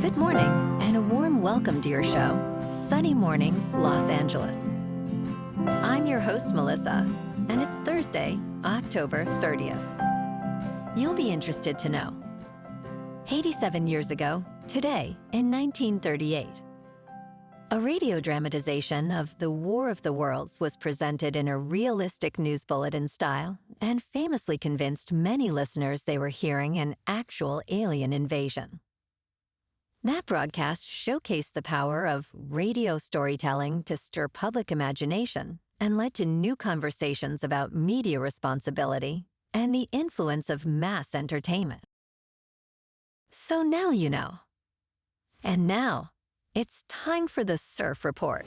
Good morning, and a warm welcome to your show, Sunny Mornings, Los Angeles. I'm your host, Melissa, and it's Thursday, October 30th. You'll be interested to know. 87 years ago, today, in 1938, a radio dramatization of The War of the Worlds was presented in a realistic news bulletin style and famously convinced many listeners they were hearing an actual alien invasion. That broadcast showcased the power of radio storytelling to stir public imagination and led to new conversations about media responsibility and the influence of mass entertainment. So now you know. And now, it's time for the Surf Report.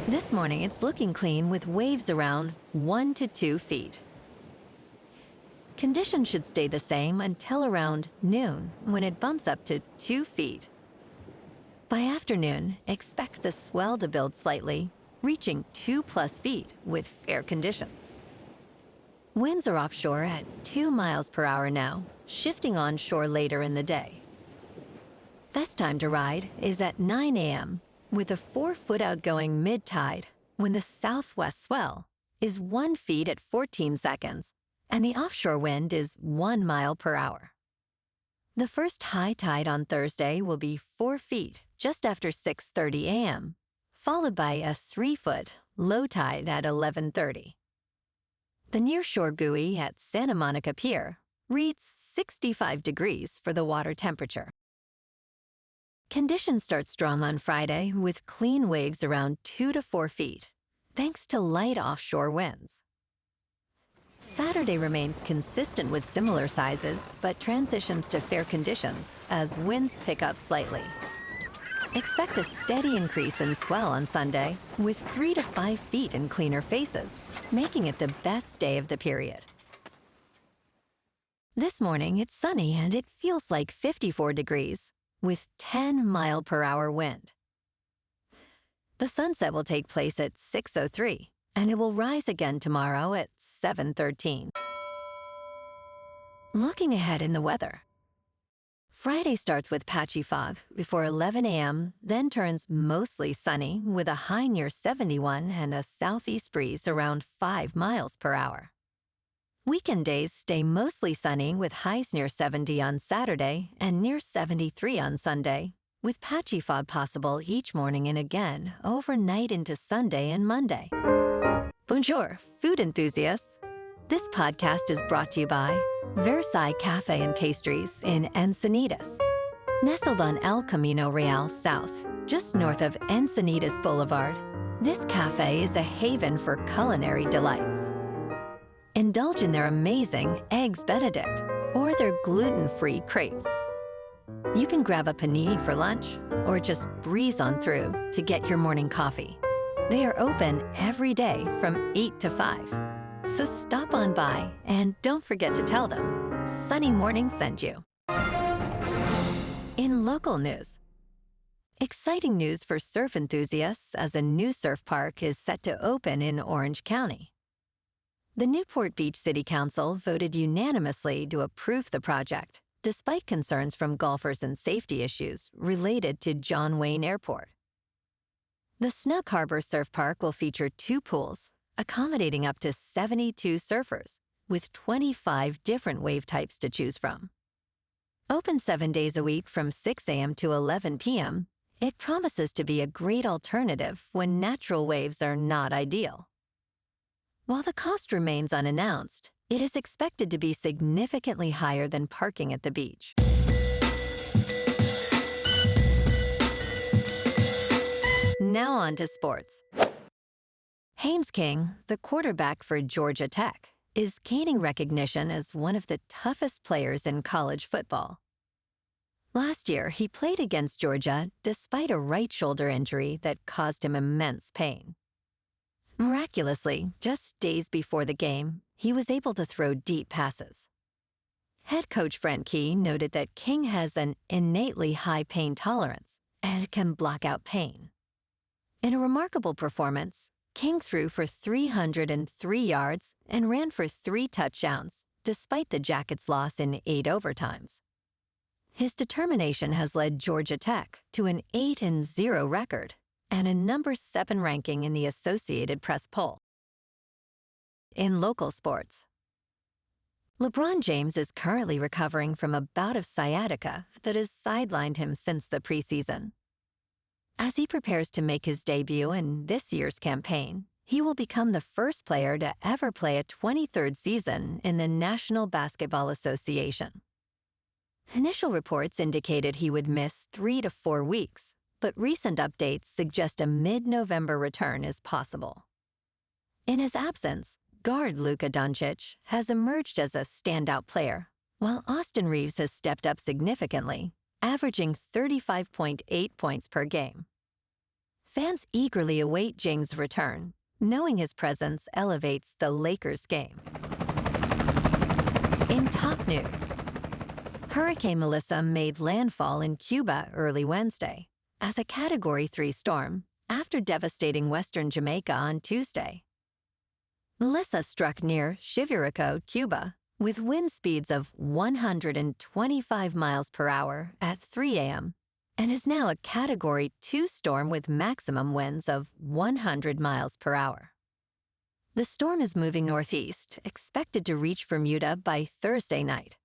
This morning, it's looking clean with waves around 1 to 2 feet. Conditions should stay the same until around noon, when it bumps up to 2 feet. By afternoon, expect the swell to build slightly, reaching 2+ feet with fair conditions. Winds are offshore at 2 miles per hour now, shifting onshore later in the day. Best time to ride is at 9 a.m. with a 4-foot outgoing mid-tide when the southwest swell is 1 foot at 14 seconds and the offshore wind is 1 mile per hour. The first high tide on Thursday will be 4 feet just after 6:30 a.m., followed by a 3-foot low tide at 11:30. The nearshore buoy at Santa Monica Pier reads 65 degrees for the water temperature. Conditions start strong on Friday with clean waves around 2 to 4 feet, thanks to light offshore winds. Saturday remains consistent with similar sizes, but transitions to fair conditions as winds pick up slightly. Expect a steady increase in swell on Sunday with 3 to 5 feet in cleaner faces, making it the best day of the period. This morning, it's sunny and it feels like 54 degrees with 10-mile-per-hour wind. The sunset will take place at 6:03, and it will rise again tomorrow at 7:13. Looking ahead in the weather. Friday starts with patchy fog before 11 a.m., then turns mostly sunny with a high near 71 and a southeast breeze around 5 miles per hour. Weekend days stay mostly sunny with highs near 70 on Saturday and near 73 on Sunday, with patchy fog possible each morning and again overnight into Sunday and Monday. Bonjour, food enthusiasts. This podcast is brought to you by Versailles Cafe and Pastries in Encinitas. Nestled on El Camino Real South, just north of Encinitas Boulevard, this cafe is a haven for culinary delights. Indulge in their amazing Eggs Benedict or their gluten-free crepes. You can grab a panini for lunch or just breeze on through to get your morning coffee. They are open every day from 8 to 5. So stop on by and don't forget to tell them Sunny Morning sent you. In local news, exciting news for surf enthusiasts as a new surf park is set to open in Orange County. The Newport Beach City Council voted unanimously to approve the project, despite concerns from golfers and safety issues related to John Wayne Airport. The Snug Harbor Surf Park will feature 2 pools, accommodating up to 72 surfers, with 25 different wave types to choose from. Open 7 days a week from 6 a.m. to 11 p.m., it promises to be a great alternative when natural waves are not ideal. While the cost remains unannounced, it is expected to be significantly higher than parking at the beach. Now on to sports. Haynes King, the quarterback for Georgia Tech, is gaining recognition as one of the toughest players in college football. Last year, he played against Georgia despite a right shoulder injury that caused him immense pain. Miraculously, just days before the game, he was able to throw deep passes. Head coach Brent Key noted that King has an innately high pain tolerance and can block out pain. In a remarkable performance, King threw for 303 yards and ran for 3 touchdowns, despite the Jackets' loss in 8 overtimes. His determination has led Georgia Tech to an 8-0 record and a number 7 ranking in the Associated Press poll. In local sports, LeBron James is currently recovering from a bout of sciatica that has sidelined him since the preseason. As he prepares to make his debut in this year's campaign, he will become the first player to ever play a 23rd season in the National Basketball Association. Initial reports indicated he would miss 3 to 4 weeks, but recent updates suggest a mid-November return is possible. In his absence, guard Luka Doncic has emerged as a standout player, while Austin Reeves has stepped up significantly, averaging 35.8 points per game. Fans eagerly await James' return, knowing his presence elevates the Lakers' game. In top news, Hurricane Melissa made landfall in Cuba early Wednesday as a Category 3 storm after devastating western Jamaica on Tuesday. Melissa struck near Chivirico, Cuba, with wind speeds of 125 miles per hour at 3 a.m., and is now a Category 2 storm with maximum winds of 100 miles per hour. The storm is moving northeast, expected to reach Bermuda by Thursday night.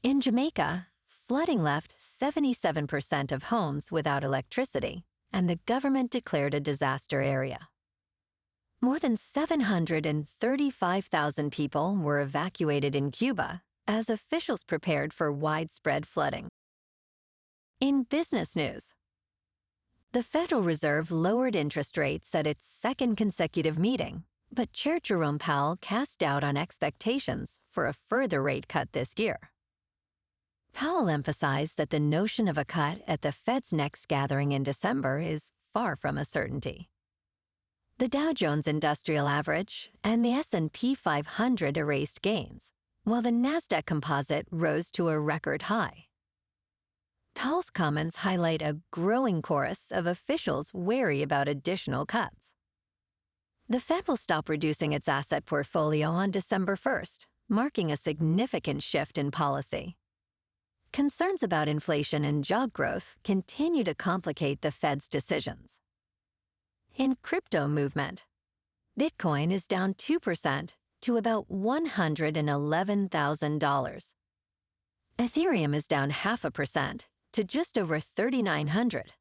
In Jamaica, flooding left 77% of homes without electricity, and the government declared a disaster area. More than 735,000 people were evacuated in Cuba as officials prepared for widespread flooding. In business news, the Federal Reserve lowered interest rates at its second consecutive meeting, but Chair Jerome Powell cast doubt on expectations for a further rate cut this year. Powell emphasized that the notion of a cut at the Fed's next gathering in December is far from a certainty. The Dow Jones Industrial Average and the S&P 500 erased gains, while the Nasdaq Composite rose to a record high. Powell's comments highlight a growing chorus of officials wary about additional cuts. The Fed will stop reducing its asset portfolio on December 1st, marking a significant shift in policy. Concerns about inflation and job growth continue to complicate the Fed's decisions. In crypto movement, Bitcoin is down 2% to about $111,000. Ethereum is down 0.5% to just over 3,900.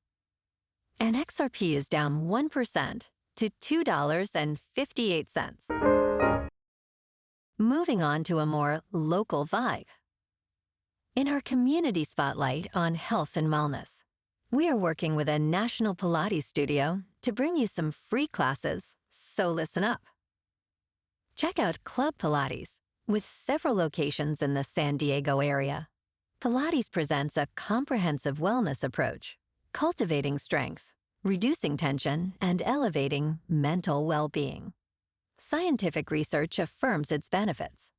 And XRP is down 1% to $2.58. Moving on to a more local vibe. In our community spotlight on health and wellness, we are working with a national Pilates studio to bring you some free classes, so listen up. Check out Club Pilates, with several locations in the San Diego area. Pilates presents a comprehensive wellness approach, cultivating strength, reducing tension, and elevating mental well-being. Scientific research affirms its benefits.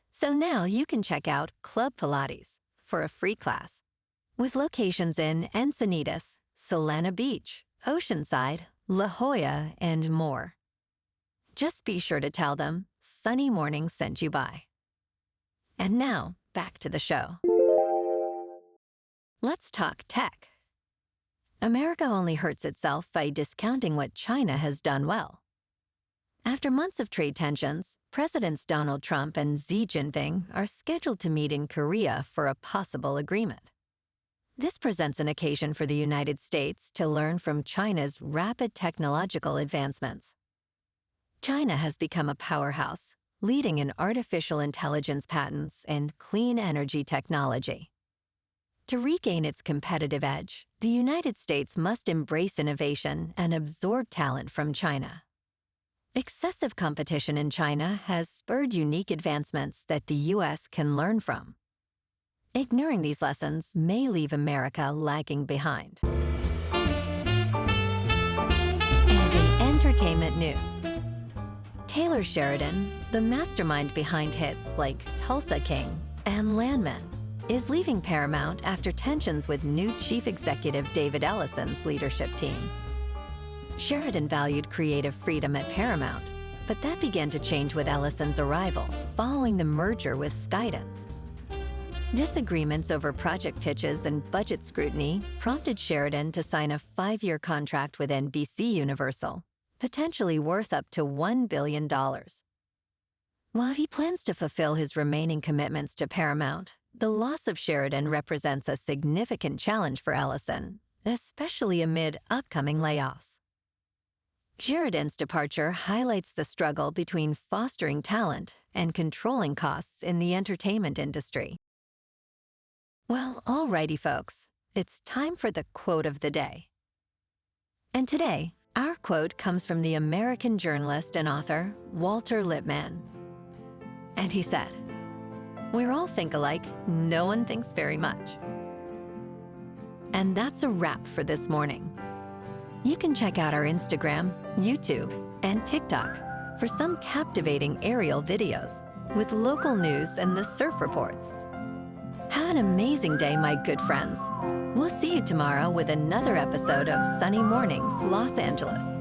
So now you can check out Club Pilates for a free class, with locations in Encinitas, Solana Beach, Oceanside, La Jolla, and more. Just be sure to tell them Sunny Morning sent you by. And now, back to the show. Let's talk tech. America only hurts itself by discounting what China has done well. After months of trade tensions, Presidents Donald Trump and Xi Jinping are scheduled to meet in Korea for a possible agreement. This presents an occasion for the United States to learn from China's rapid technological advancements. China has become a powerhouse, leading in artificial intelligence patents and clean energy technology. To regain its competitive edge, the United States must embrace innovation and absorb talent from China. Excessive competition in China has spurred unique advancements that the U.S. can learn from. Ignoring these lessons may leave America lagging behind. And in entertainment news, Taylor Sheridan, the mastermind behind hits like Tulsa King and Landman, is leaving Paramount after tensions with new chief executive David Ellison's leadership team. Sheridan valued creative freedom at Paramount, but that began to change with Ellison's arrival following the merger with Skydance. Disagreements over project pitches and budget scrutiny prompted Sheridan to sign a 5-year contract with NBCUniversal, potentially worth up to $1 billion. While he plans to fulfill his remaining commitments to Paramount, the loss of Sheridan represents a significant challenge for Ellison, especially amid upcoming layoffs. Sheridan's departure highlights the struggle between fostering talent and controlling costs in the entertainment industry. Well, alrighty, folks, it's time for the quote of the day. And today, our quote comes from the American journalist and author Walter Lippmann. And he said, "We're all think alike, no one thinks very much." And that's a wrap for this morning. You can check out our Instagram, YouTube, and TikTok for some captivating aerial videos with local news and the surf reports. Have an amazing day, my good friends. We'll see you tomorrow with another episode of Sunny Mornings, Los Angeles.